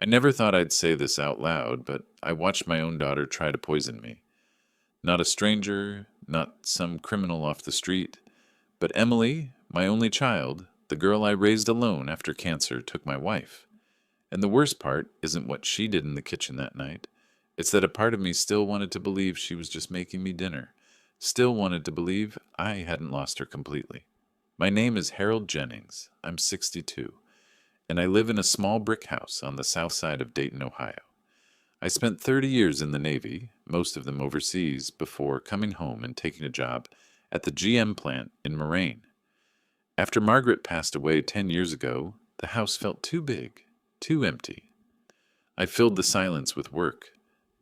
I never thought I'd say this out loud, but I watched my own daughter try to poison me. Not a stranger, not some criminal off the street, but Emily, my only child, the girl I raised alone after cancer took my wife. And the worst part isn't what she did in the kitchen that night. It's that a part of me still wanted to believe she was just making me dinner, still wanted to believe I hadn't lost her completely. My name is Harold Jennings. I'm 62, and I live in a small brick house on the south side of Dayton, Ohio. I spent 30 years in the Navy, most of them overseas, before coming home and taking a job at the GM plant in Moraine. After Margaret passed away 10 years ago, the house felt too big, too empty. I filled the silence with work,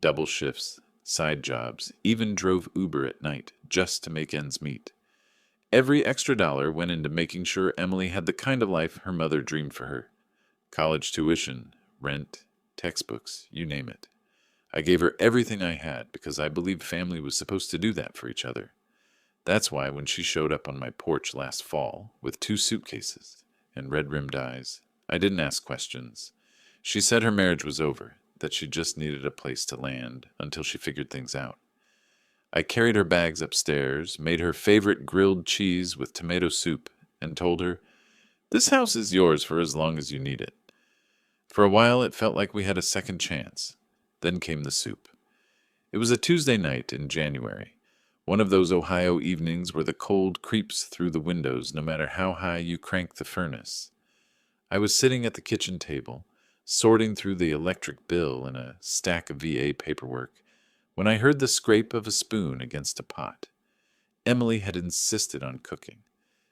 double shifts, side jobs, even drove Uber at night just to make ends meet. Every extra dollar went into making sure Emily had the kind of life her mother dreamed for her. College tuition, rent, textbooks, you name it. I gave her everything I had because I believed family was supposed to do that for each other. That's why when she showed up on my porch last fall with 2 suitcases and red-rimmed eyes, I didn't ask questions. She said her marriage was over, that she just needed a place to land until she figured things out. I carried her bags upstairs, made her favorite grilled cheese with tomato soup, and told her, "This house is yours for as long as you need it." For a while it felt like we had a second chance. Then came the soup. It was a Tuesday night in January, one of those Ohio evenings where the cold creeps through the windows no matter how high you crank the furnace. I was sitting at the kitchen table, sorting through the electric bill and a stack of VA paperwork, when I heard the scrape of a spoon against a pot. Emily had insisted on cooking,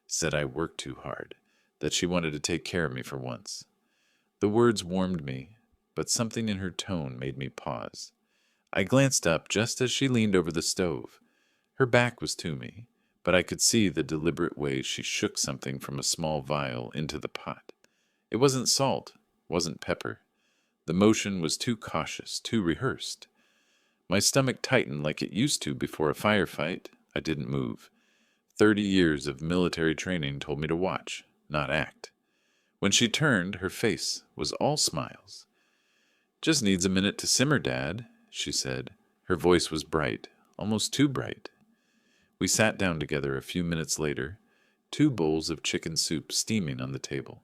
said I worked too hard, that she wanted to take care of me for once. The words warmed me, but something in her tone made me pause. I glanced up just as she leaned over the stove. Her back was to me, but I could see the deliberate way she shook something from a small vial into the pot. It wasn't salt, wasn't pepper. The motion was too cautious, too rehearsed. My stomach tightened like it used to before a firefight. I didn't move. 30 years of military training told me to watch, not act. When she turned, her face was all smiles. "Just needs a minute to simmer, Dad," she said. Her voice was bright, almost too bright. We sat down together a few minutes later, 2 bowls of chicken soup steaming on the table.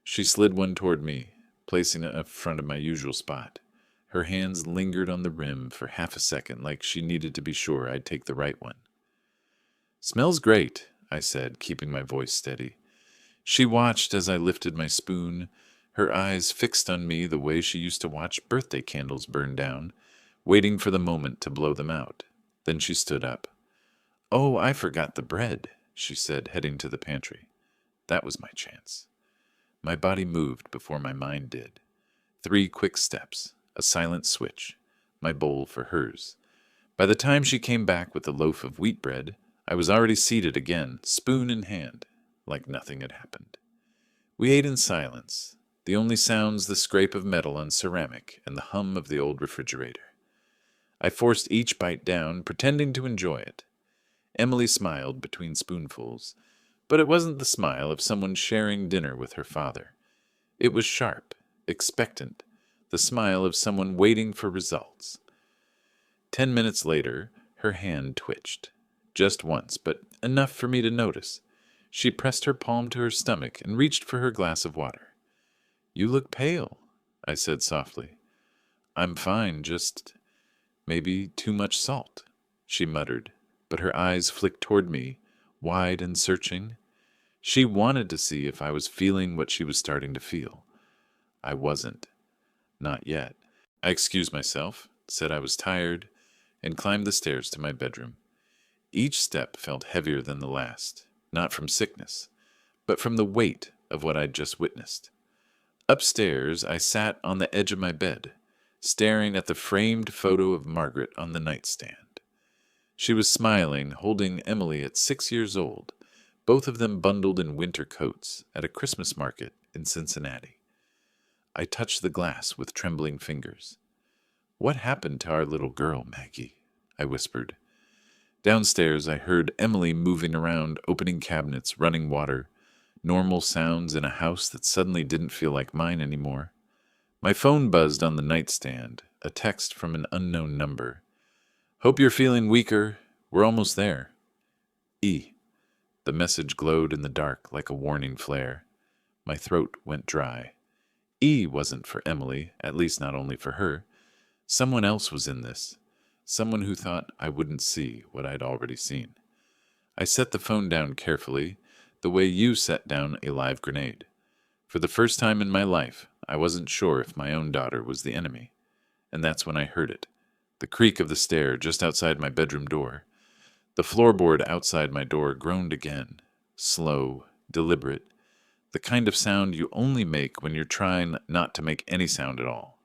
She slid one toward me, placing it in front of my usual spot. Her hands lingered on the rim for half a second, like she needed to be sure I'd take the right one. "Smells great," I said, keeping my voice steady. She watched as I lifted my spoon, her eyes fixed on me the way she used to watch birthday candles burn down, waiting for the moment to blow them out. Then she stood up. "Oh, I forgot the bread," she said, heading to the pantry. That was my chance. My body moved before my mind did. 3 quick steps, a silent switch, my bowl for hers. By the time she came back with the loaf of wheat bread, I was already seated again, spoon in hand, like nothing had happened. We ate in silence, the only sounds the scrape of metal on ceramic and the hum of the old refrigerator. I forced each bite down, pretending to enjoy it. Emily smiled between spoonfuls, but it wasn't the smile of someone sharing dinner with her father. It was sharp, expectant, the smile of someone waiting for results. 10 minutes later, her hand twitched. Just once, but enough for me to notice. She pressed her palm to her stomach and reached for her glass of water. "You look pale," I said softly. "I'm fine, just maybe too much salt," she muttered, but her eyes flicked toward me, wide and searching. She wanted to see if I was feeling what she was starting to feel. I wasn't. Not yet. I excused myself, said I was tired, and climbed the stairs to my bedroom. Each step felt heavier than the last, not from sickness, but from the weight of what I'd just witnessed. Upstairs, I sat on the edge of my bed, staring at the framed photo of Margaret on the nightstand. She was smiling, holding Emily at 6 years old, both of them bundled in winter coats, at a Christmas market in Cincinnati. I touched the glass with trembling fingers. "What happened to our little girl, Maggie?" I whispered. Downstairs, I heard Emily moving around, opening cabinets, running water, normal sounds in a house that suddenly didn't feel like mine anymore. My phone buzzed on the nightstand, a text from an unknown number. Hope you're feeling weaker. We're almost there. E. The message glowed in the dark like a warning flare. My throat went dry. E wasn't for Emily, at least not only for her. Someone else was in this. Someone who thought I wouldn't see what I'd already seen. I set the phone down carefully, the way you set down a live grenade. For the first time in my life, I wasn't sure if my own daughter was the enemy. And that's when I heard it. The creak of the stair just outside my bedroom door. The floorboard outside my door groaned again. Slow, deliberate. The kind of sound you only make when you're trying not to make any sound at all.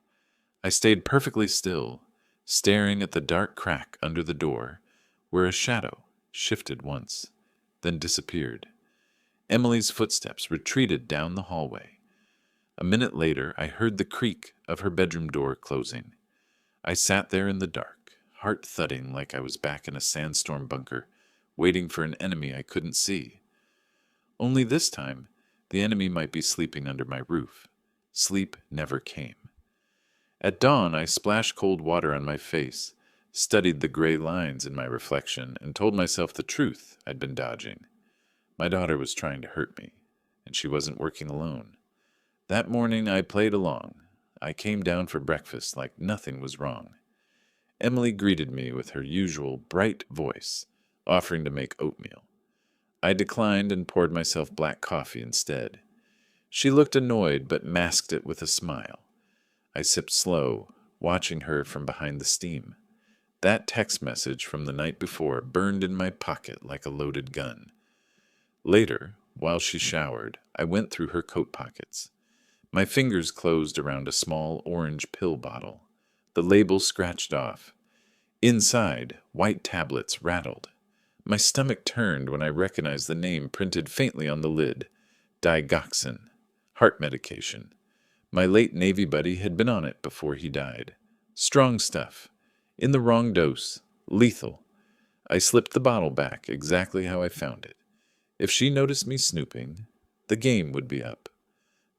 I stayed perfectly still, staring at the dark crack under the door, where a shadow shifted once, then disappeared. Emily's footsteps retreated down the hallway. A minute later, I heard the creak of her bedroom door closing. I sat there in the dark, heart thudding like I was back in a sandstorm bunker, waiting for an enemy I couldn't see. Only this time, the enemy might be sleeping under my roof. Sleep never came. At dawn, I splashed cold water on my face, studied the gray lines in my reflection, and told myself the truth I'd been dodging. My daughter was trying to hurt me, and she wasn't working alone. That morning, I played along. I came down for breakfast like nothing was wrong. Emily greeted me with her usual bright voice, offering to make oatmeal. I declined and poured myself black coffee instead. She looked annoyed but masked it with a smile. I sipped slow, watching her from behind the steam. That text message from the night before burned in my pocket like a loaded gun. Later, while she showered, I went through her coat pockets. My fingers closed around a small orange pill bottle, the label scratched off. Inside, white tablets rattled. My stomach turned when I recognized the name printed faintly on the lid. Digoxin, heart medication. My late Navy buddy had been on it before he died. Strong stuff. In the wrong dose. Lethal. I slipped the bottle back exactly how I found it. If she noticed me snooping, the game would be up.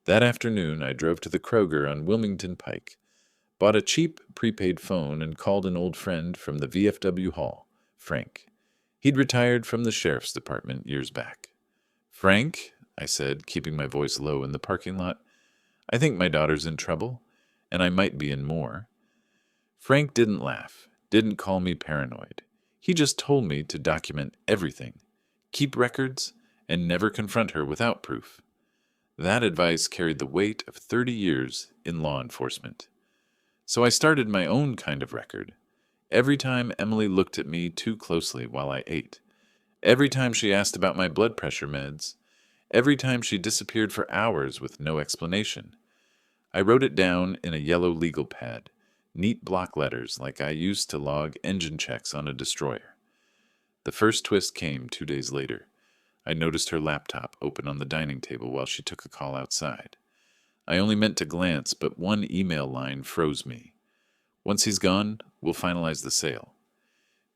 That afternoon, I drove to the Kroger on Wilmington Pike, bought a cheap prepaid phone, and called an old friend from the VFW hall, Frank. He'd retired from the sheriff's department years back. Frank, I said, keeping my voice low in the parking lot, I think my daughter's in trouble, and I might be in more. Frank didn't laugh, didn't call me paranoid. He just told me to document everything, keep records, and never confront her without proof. That advice carried the weight of 30 years in law enforcement. So I started my own kind of record. Every time Emily looked at me too closely while I ate, every time she asked about my blood pressure meds, every time she disappeared for hours with no explanation, I wrote it down in a yellow legal pad, neat block letters like I used to log engine checks on a destroyer. The first twist came 2 days later. I noticed her laptop open on the dining table while she took a call outside. I only meant to glance, but one email line froze me. Once he's gone, we'll finalize the sale.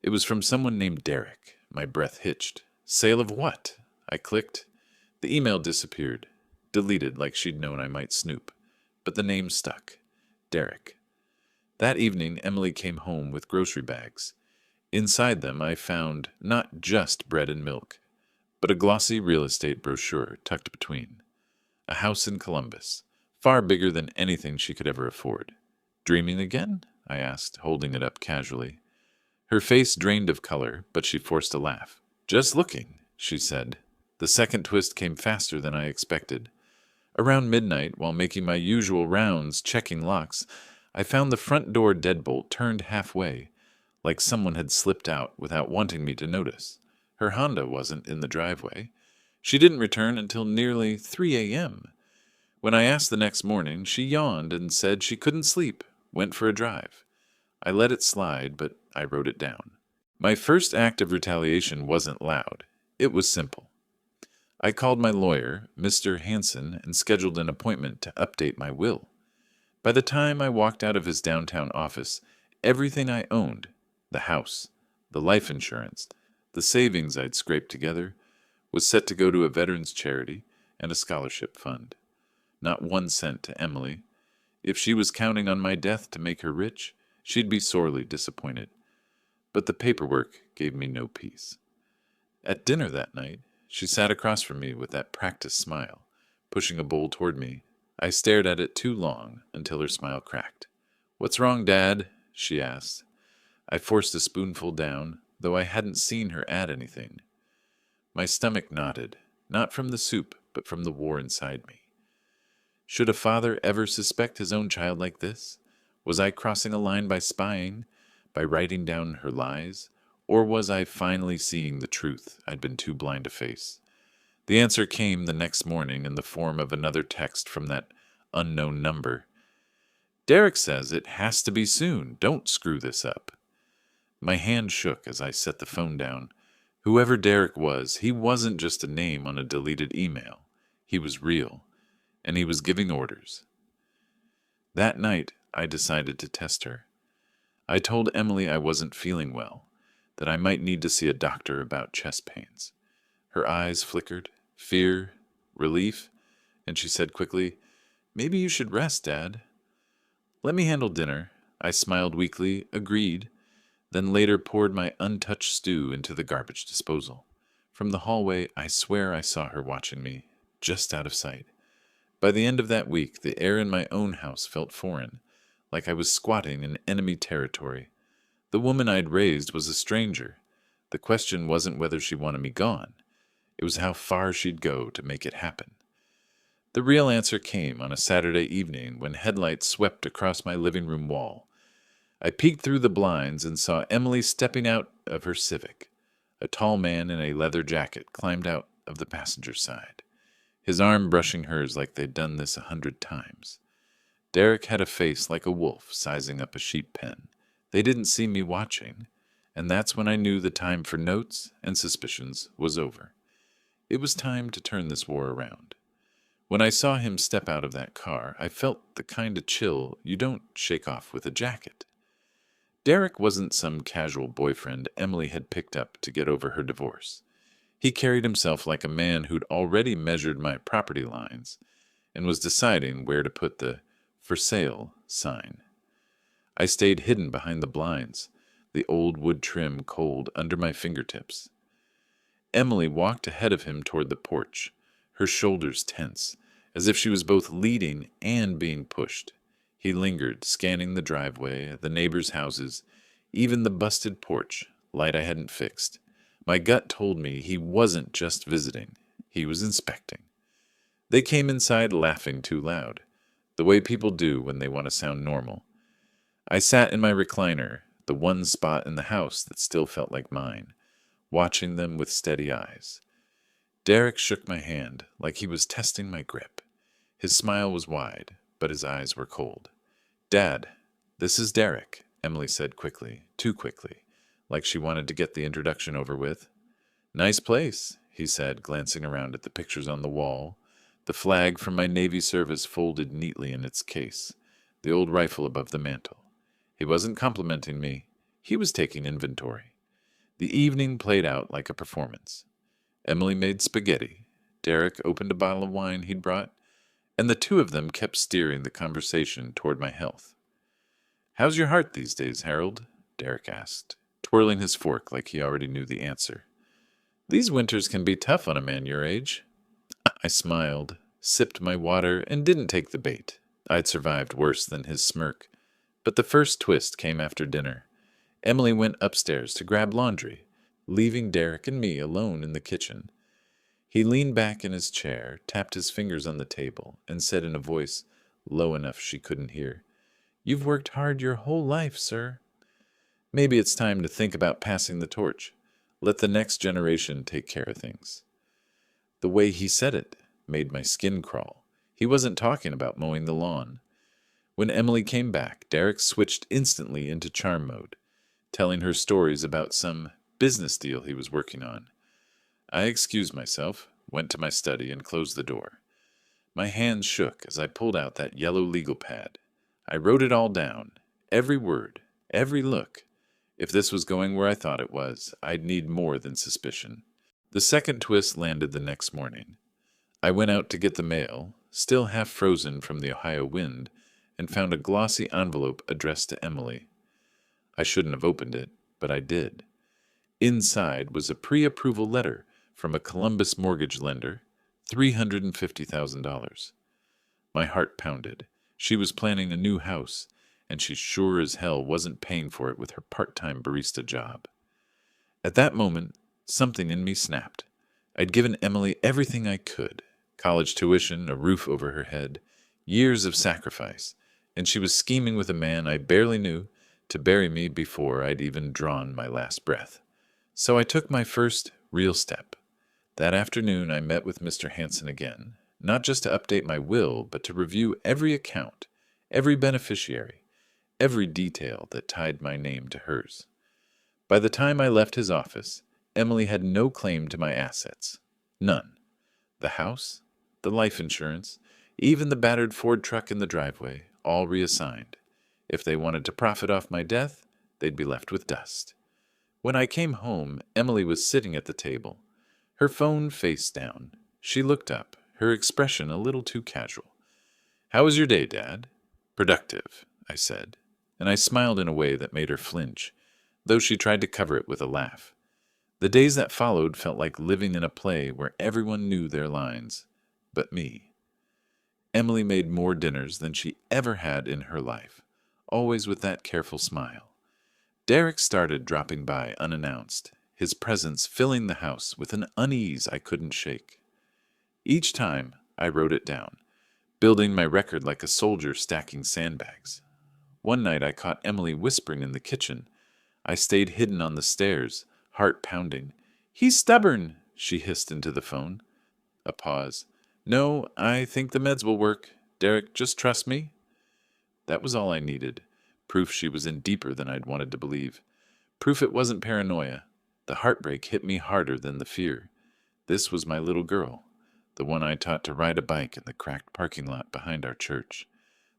It was from someone named Derek. My breath hitched. Sale of what? I clicked. The email disappeared, deleted like she'd known I might snoop. But the name stuck. Derek. That evening, Emily came home with grocery bags. Inside them, I found not just bread and milk, but a glossy real estate brochure tucked between. A house in Columbus, far bigger than anything she could ever afford. Dreaming again? I asked, holding it up casually. Her face drained of color, but she forced a laugh. Just looking, she said. The second twist came faster than I expected. Around midnight, while making my usual rounds checking locks, I found the front door deadbolt turned halfway, like someone had slipped out without wanting me to notice. Her Honda wasn't in the driveway. She didn't return until nearly 3 a.m. When I asked the next morning, she yawned and said she couldn't sleep, went for a drive. I let it slide, but I wrote it down. My first act of retaliation wasn't loud. It was simple. I called my lawyer, Mr. Hansen, and scheduled an appointment to update my will. By the time I walked out of his downtown office, everything I owned, the house, the life insurance, the savings I'd scraped together, was set to go to a veterans charity and a scholarship fund. Not 1 cent to Emily. If she was counting on my death to make her rich, she'd be sorely disappointed. But the paperwork gave me no peace. At dinner that night, she sat across from me with that practiced smile, pushing a bowl toward me. I stared at it too long until her smile cracked. "What's wrong, Dad?" she asked. I forced a spoonful down, though I hadn't seen her add anything. My stomach knotted, not from the soup, but from the war inside me. Should a father ever suspect his own child like this? Was I crossing a line by spying, by writing down her lies? Or was I finally seeing the truth I'd been too blind to face? The answer came the next morning in the form of another text from that unknown number. "Derek says it has to be soon. Don't screw this up." My hand shook as I set the phone down. Whoever Derek was, he wasn't just a name on a deleted email. He was real, and he was giving orders. That night, I decided to test her. I told Emily I wasn't feeling well, that I might need to see a doctor about chest pains. Her eyes flickered, fear, relief, and she said quickly, "Maybe you should rest, Dad." "Let me handle dinner." I smiled weakly, agreed, then later poured my untouched stew into the garbage disposal. From the hallway, I swear I saw her watching me, just out of sight. By the end of that week, the air in my own house felt foreign, like I was squatting in enemy territory. The woman I'd raised was a stranger. The question wasn't whether she wanted me gone. It was how far she'd go to make it happen. The real answer came on a Saturday evening when headlights swept across my living room wall. I peeked through the blinds and saw Emily stepping out of her Civic. A tall man in a leather jacket climbed out of the passenger side, his arm brushing hers like they'd done this 100 times. Derek had a face like a wolf sizing up a sheep pen. They didn't see me watching, and that's when I knew the time for notes and suspicions was over. It was time to turn this war around. When I saw him step out of that car, I felt the kind of chill you don't shake off with a jacket. Derek wasn't some casual boyfriend Emily had picked up to get over her divorce. He carried himself like a man who'd already measured my property lines and was deciding where to put the "for sale" sign. I stayed hidden behind the blinds, the old wood trim cold under my fingertips. Emily walked ahead of him toward the porch, her shoulders tense, as if she was both leading and being pushed. He lingered, scanning the driveway, the neighbors' houses, even the busted porch, light I hadn't fixed. My gut told me he wasn't just visiting, he was inspecting. They came inside laughing too loud, the way people do when they want to sound normal. I sat in my recliner, the one spot in the house that still felt like mine, watching them with steady eyes. Derek shook my hand like he was testing my grip. His smile was wide, but his eyes were cold. "Dad, this is Derek," Emily said quickly, too quickly, like she wanted to get the introduction over with. "Nice place," he said, glancing around at the pictures on the wall, the flag from my Navy service folded neatly in its case, the old rifle above the mantel. He wasn't complimenting me. He was taking inventory. The evening played out like a performance. Emily made spaghetti. Derek opened a bottle of wine he'd brought, and the two of them kept steering the conversation toward my health. "How's your heart these days, Harold?" Derek asked, twirling his fork like he already knew the answer. "These winters can be tough on a man your age." I smiled, sipped my water, and didn't take the bait. I'd survived worse than his smirk. But the first twist came after dinner. Emily went upstairs to grab laundry, leaving Derek and me alone in the kitchen. He leaned back in his chair, tapped his fingers on the table, and said in a voice low enough she couldn't hear, "You've worked hard your whole life, sir. Maybe it's time to think about passing the torch. Let the next generation take care of things." The way he said it made my skin crawl. He wasn't talking about mowing the lawn. When Emily came back, Derek switched instantly into charm mode, telling her stories about some business deal he was working on. I excused myself, went to my study, and closed the door. My hands shook as I pulled out that yellow legal pad. I wrote it all down, every word, every look. If this was going where I thought it was, I'd need more than suspicion. The second twist landed the next morning. I went out to get the mail, still half frozen from the Ohio wind, and found a glossy envelope addressed to Emily. I shouldn't have opened it, but I did. Inside was a pre-approval letter from a Columbus mortgage lender, $350,000. My heart pounded. She was planning a new house, and she sure as hell wasn't paying for it with her part-time barista job. At that moment, something in me snapped. I'd given Emily everything I could: college tuition, a roof over her head, years of sacrifice, and she was scheming with a man I barely knew to bury me before I'd even drawn my last breath. So I took my first real step. That afternoon, I met with Mr. Hanson again, not just to update my will, but to review every account, every beneficiary, every detail that tied my name to hers. By the time I left his office, Emily had no claim to my assets. None. The house, the life insurance, even the battered Ford truck in the driveway, all reassigned. If they wanted to profit off my death, they'd be left with dust. When I came home, Emily was sitting at the table, her phone face down. She looked up, her expression a little too casual. "How was your day, Dad?" "Productive," I said, and I smiled in a way that made her flinch, though she tried to cover it with a laugh. The days that followed felt like living in a play where everyone knew their lines, but me. Emily made more dinners than she ever had in her life, always with that careful smile. Derek started dropping by unannounced, his presence filling the house with an unease I couldn't shake. Each time, I wrote it down, building my record like a soldier stacking sandbags. One night I caught Emily whispering in the kitchen. I stayed hidden on the stairs, heart pounding. "He's stubborn," she hissed into the phone. A pause. "No, I think the meds will work. Derek, just trust me." That was all I needed. Proof she was in deeper than I'd wanted to believe. Proof it wasn't paranoia. The heartbreak hit me harder than the fear. This was my little girl, the one I taught to ride a bike in the cracked parking lot behind our church,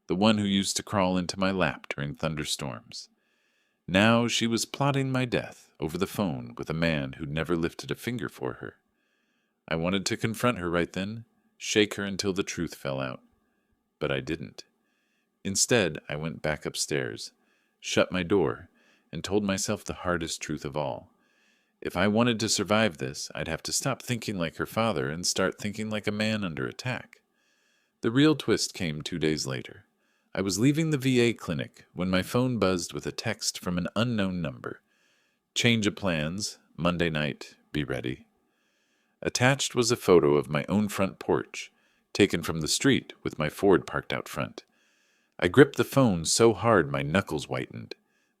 the one who used to crawl into my lap during thunderstorms. Now she was plotting my death over the phone with a man who'd never lifted a finger for her. I wanted to confront her right then, shake her until the truth fell out. But I didn't. Instead, I went back upstairs, shut my door, and told myself the hardest truth of all. If I wanted to survive this, I'd have to stop thinking like her father and start thinking like a man under attack. The real twist came 2 days later. I was leaving the VA clinic when my phone buzzed with a text from an unknown number. "Change of plans. Monday night. Be ready." Attached was a photo of my own front porch, taken from the street with my Ford parked out front. I gripped the phone so hard my knuckles whitened.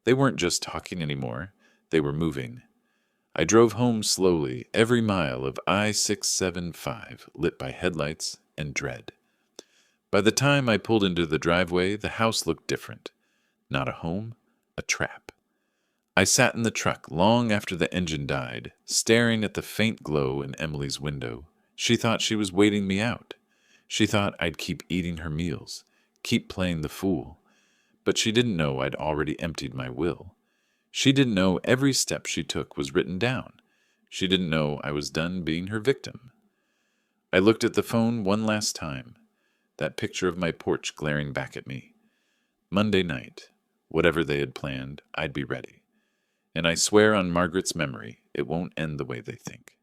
They weren't just talking anymore. They were moving. I drove home slowly, every mile of I-675 lit by headlights and dread. By the time I pulled into the driveway, the house looked different. Not a home, a trap. I sat in the truck long after the engine died, staring at the faint glow in Emily's window. She thought she was waiting me out. She thought I'd keep eating her meals, keep playing the fool. But she didn't know I'd already emptied my will. She didn't know every step she took was written down. She didn't know I was done being her victim. I looked at the phone one last time, that picture of my porch glaring back at me. Monday night, whatever they had planned, I'd be ready. And I swear on Margaret's memory, it won't end the way they think.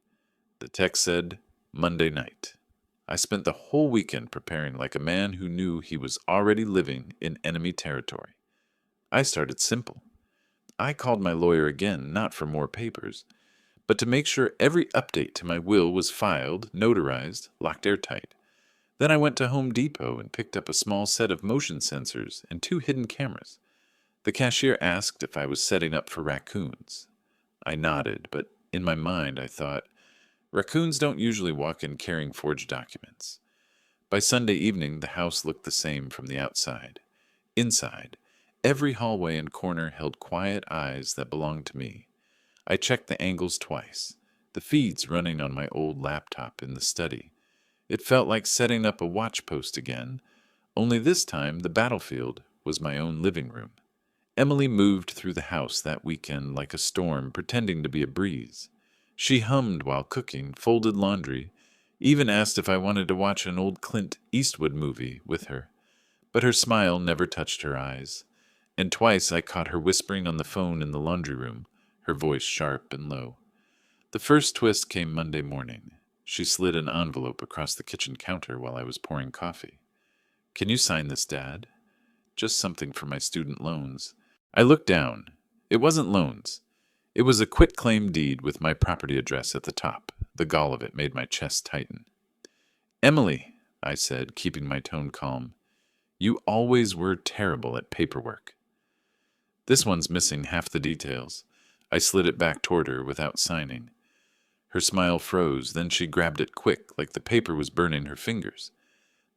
The text said, Monday night. I spent the whole weekend preparing like a man who knew he was already living in enemy territory. I started simple. I called my lawyer again, not for more papers, but to make sure every update to my will was filed, notarized, locked airtight. Then I went to Home Depot and picked up a small set of motion sensors and 2 hidden cameras. The cashier asked if I was setting up for raccoons. I nodded, but in my mind I thought, raccoons don't usually walk in carrying forged documents. By Sunday evening, the house looked the same from the outside. Inside, every hallway and corner held quiet eyes that belonged to me. I checked the angles twice, the feeds running on my old laptop in the study. It felt like setting up a watch post again, only this time the battlefield was my own living room. Emily moved through the house that weekend like a storm, pretending to be a breeze. She hummed while cooking, folded laundry, even asked if I wanted to watch an old Clint Eastwood movie with her. But her smile never touched her eyes, and twice I caught her whispering on the phone in the laundry room, her voice sharp and low. The first twist came Monday morning. She slid an envelope across the kitchen counter while I was pouring coffee. "Can you sign this, Dad? Just something for my student loans." I looked down. It wasn't loans. It was a quitclaim deed with my property address at the top. The gall of it made my chest tighten. "Emily," I said, keeping my tone calm, "you always were terrible at paperwork." "This one's missing half the details." I slid it back toward her without signing. Her smile froze, then she grabbed it quick, like the paper was burning her fingers.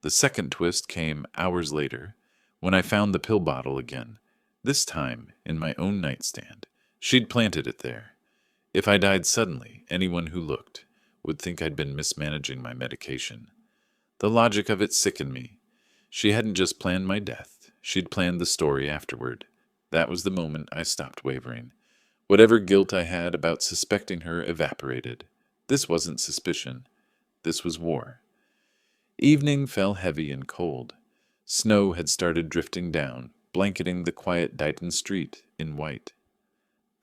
The second twist came hours later, when I found the pill bottle again, this time in my own nightstand. She'd planted it there. If I died suddenly, anyone who looked would think I'd been mismanaging my medication. The logic of it sickened me. She hadn't just planned my death, she'd planned the story afterward. That was the moment I stopped wavering. Whatever guilt I had about suspecting her evaporated. This wasn't suspicion. This was war. Evening fell heavy and cold. Snow had started drifting down, blanketing the quiet Dighton street in white.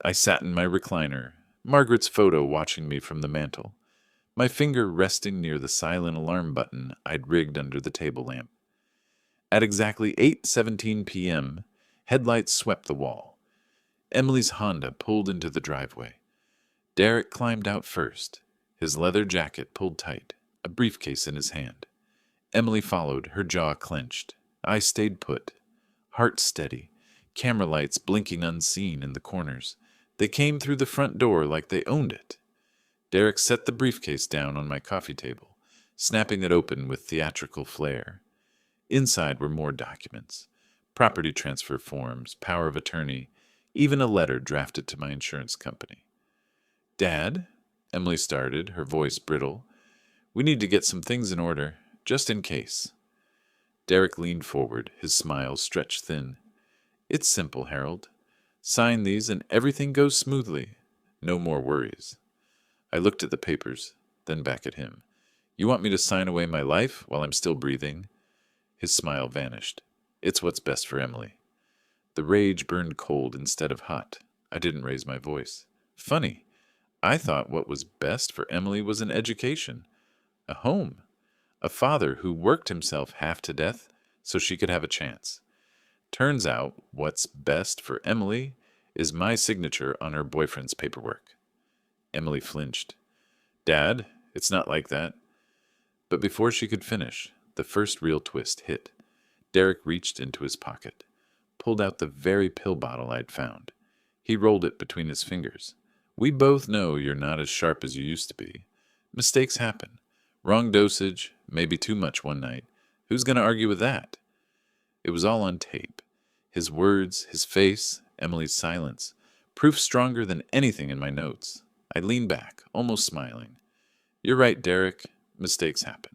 I sat in my recliner, Margaret's photo watching me from the mantel, my finger resting near the silent alarm button I'd rigged under the table lamp. At exactly 8:17 p.m., headlights swept the wall. Emily's Honda pulled into the driveway. Derek climbed out first, his leather jacket pulled tight, a briefcase in his hand. Emily followed, her jaw clenched. I stayed put, heart steady, camera lights blinking unseen in the corners. They came through the front door like they owned it. Derek set the briefcase down on my coffee table, snapping it open with theatrical flair. Inside were more documents, property transfer forms, power of attorney, even a letter drafted to my insurance company. "Dad," Emily started, her voice brittle, "we need to get some things in order, just in case." Derek leaned forward, his smile stretched thin. "It's simple, Harold. Sign these and everything goes smoothly. No more worries." I looked at the papers, then back at him. "You want me to sign away my life while I'm still breathing?" His smile vanished. "It's what's best for Emily." The rage burned cold instead of hot. I didn't raise my voice. Funny. I thought what was best for Emily was an education, a home, a father who worked himself half to death so she could have a chance. Turns out what's best for Emily is my signature on her boyfriend's paperwork. Emily flinched. "Dad, it's not like that." But before she could finish, the first real twist hit. Derek reached into his pocket, pulled out the very pill bottle I'd found. He rolled it between his fingers. "We both know you're not as sharp as you used to be. Mistakes happen. Wrong dosage, maybe too much one night. Who's going to argue with that?" It was all on tape. His words, his face, Emily's silence. Proof stronger than anything in my notes. I leaned back, almost smiling. "You're right, Derek. Mistakes happen."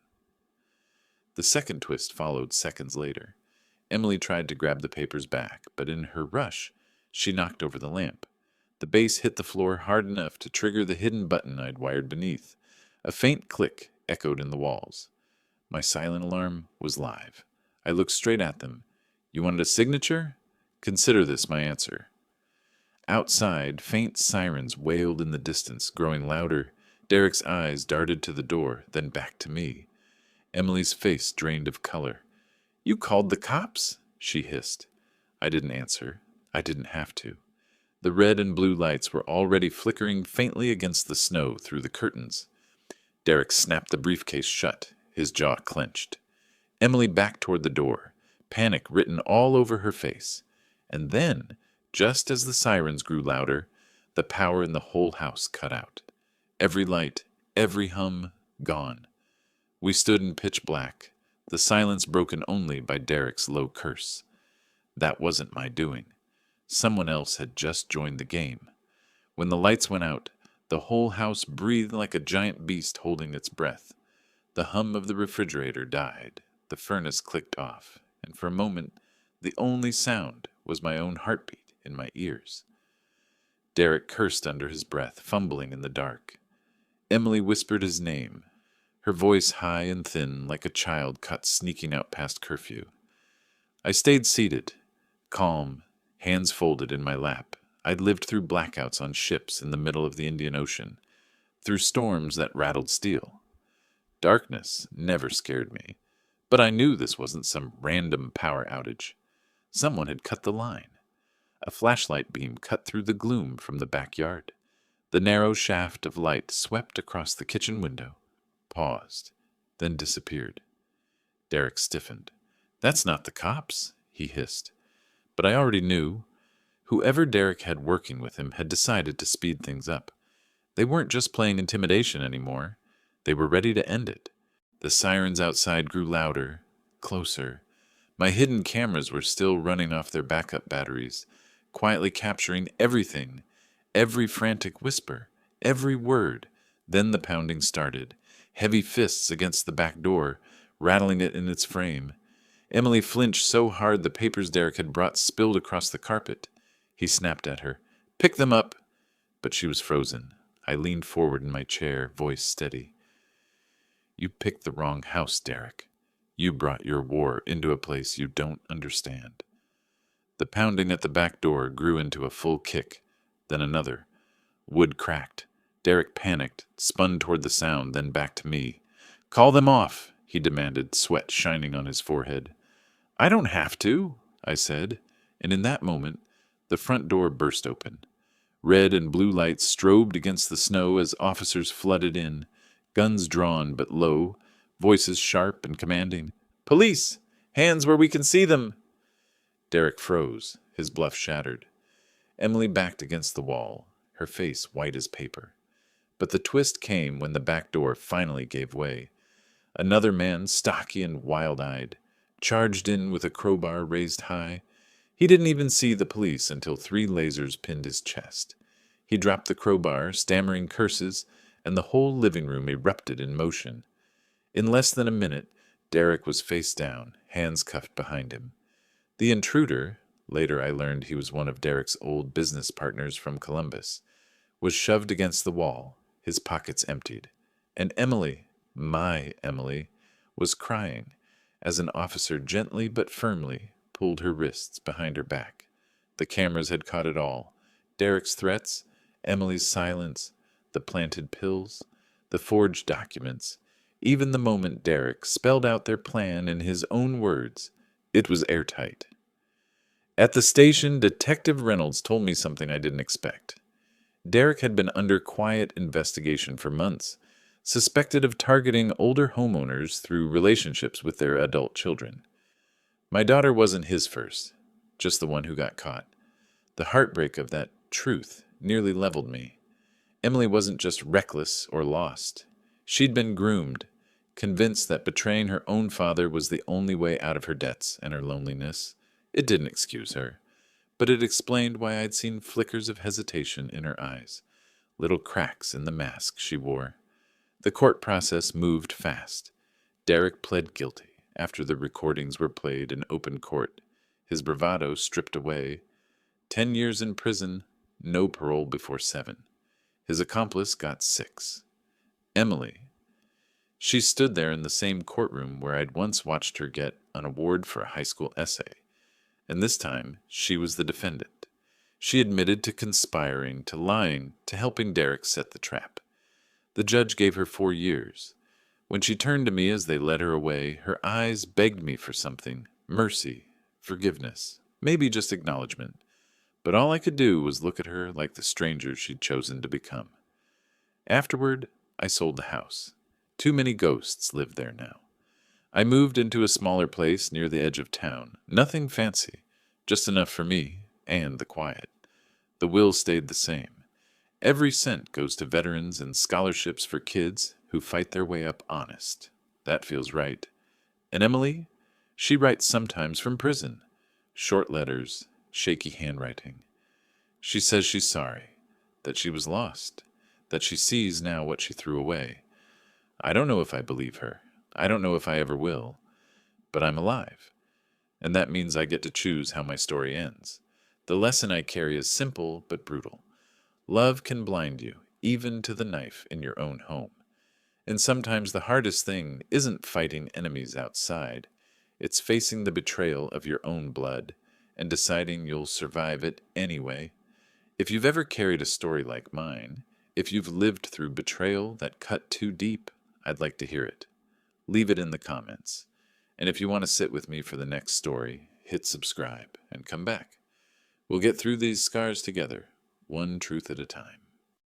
The second twist followed seconds later. Emily tried to grab the papers back, but in her rush, she knocked over the lamp. The base hit the floor hard enough to trigger the hidden button I'd wired beneath. A faint click echoed in the walls. My silent alarm was live. I looked straight at them. "You wanted a signature? Consider this my answer." Outside, faint sirens wailed in the distance, growing louder. Derek's eyes darted to the door, then back to me. Emily's face drained of color. "You called the cops?" she hissed. I didn't answer. I didn't have to. The red and blue lights were already flickering faintly against the snow through the curtains. Derek snapped the briefcase shut, his jaw clenched. Emily backed toward the door, panic written all over her face. And then, just as the sirens grew louder, the power in the whole house cut out. Every light, every hum, gone. We stood in pitch black, the silence broken only by Derek's low curse. That wasn't my doing. Someone else had just joined the game. When the lights went out, the whole house breathed like a giant beast holding its breath. The hum of the refrigerator died, the furnace clicked off, and for a moment, the only sound was my own heartbeat in my ears. Derek cursed under his breath, fumbling in the dark. Emily whispered his name, her voice high and thin like a child caught sneaking out past curfew. I stayed seated, calm, hands folded in my lap. I'd lived through blackouts on ships in the middle of the Indian Ocean, through storms that rattled steel. Darkness never scared me, but I knew this wasn't some random power outage. Someone had cut the line. A flashlight beam cut through the gloom from the backyard. The narrow shaft of light swept across the kitchen window, paused, then disappeared. Derek stiffened. "That's not the cops," he hissed. But I already knew. Whoever Derek had working with him had decided to speed things up. They weren't just playing intimidation anymore. They were ready to end it. The sirens outside grew louder, closer. My hidden cameras were still running off their backup batteries, quietly capturing everything, every frantic whisper, every word. Then the pounding started, heavy fists against the back door, rattling it in its frame. Emily flinched so hard the papers Derek had brought spilled across the carpet. He snapped at her. "Pick them up!" But she was frozen. I leaned forward in my chair, voice steady. "You picked the wrong house, Derek. You brought your war into a place you don't understand." The pounding at the back door grew into a full kick, then another. Wood cracked. Derek panicked, spun toward the sound, then back to me. "Call them off," he demanded, sweat shining on his forehead. "I don't have to," I said, and in that moment, the front door burst open. Red and blue lights strobed against the snow as officers flooded in, guns drawn but low, voices sharp and commanding. "Police! Hands where we can see them!" Derek froze, his bluff shattered. Emily backed against the wall, her face white as paper. But the twist came when the back door finally gave way. Another man, stocky and wild-eyed, charged in with a crowbar raised high. He didn't even see the police until 3 lasers pinned his chest. He dropped the crowbar, stammering curses, and the whole living room erupted in motion. In less than a minute, Derek was face down, hands cuffed behind him. The intruder, later I learned he was one of Derek's old business partners from Columbus, was shoved against the wall, his pockets emptied. And Emily, my Emily, was crying as an officer gently but firmly pulled her wrists behind her back. The cameras had caught it all. Derek's threats, Emily's silence, the planted pills, the forged documents, even the moment Derek spelled out their plan in his own words. It was airtight. At the station, Detective Reynolds told me something I didn't expect. Derek had been under quiet investigation for months, suspected of targeting older homeowners through relationships with their adult children. My daughter wasn't his first, just the one who got caught. The heartbreak of that truth nearly leveled me. Emily wasn't just reckless or lost. She'd been groomed, convinced that betraying her own father was the only way out of her debts and her loneliness. It didn't excuse her, but it explained why I'd seen flickers of hesitation in her eyes, little cracks in the mask she wore. The court process moved fast. Derek pled guilty after the recordings were played in open court, his bravado stripped away. 10 years in prison, no parole before 7. His accomplice got 6. Emily. She stood there in the same courtroom where I'd once watched her get an award for a high school essay. And this time, she was the defendant. She admitted to conspiring, to lying, to helping Derek set the trap. The judge gave her 4 years. When she turned to me as they led her away, her eyes begged me for something, mercy, forgiveness, maybe just acknowledgement. But all I could do was look at her like the stranger she'd chosen to become. Afterward, I sold the house. Too many ghosts lived there now. I moved into a smaller place near the edge of town. Nothing fancy, just enough for me and the quiet. The will stayed the same. Every cent goes to veterans and scholarships for kids who fight their way up honest. That feels right. And Emily? She writes sometimes from prison. Short letters, shaky handwriting. She says she's sorry, that she was lost, that she sees now what she threw away. I don't know if I believe her. I don't know if I ever will. But I'm alive. And that means I get to choose how my story ends. The lesson I carry is simple but brutal. Love can blind you, even to the knife in your own home. And sometimes the hardest thing isn't fighting enemies outside. It's facing the betrayal of your own blood and deciding you'll survive it anyway. If you've ever carried a story like mine, if you've lived through betrayal that cut too deep, I'd like to hear it. Leave it in the comments. And if you want to sit with me for the next story, hit subscribe and come back. We'll get through these scars together, one truth at a time.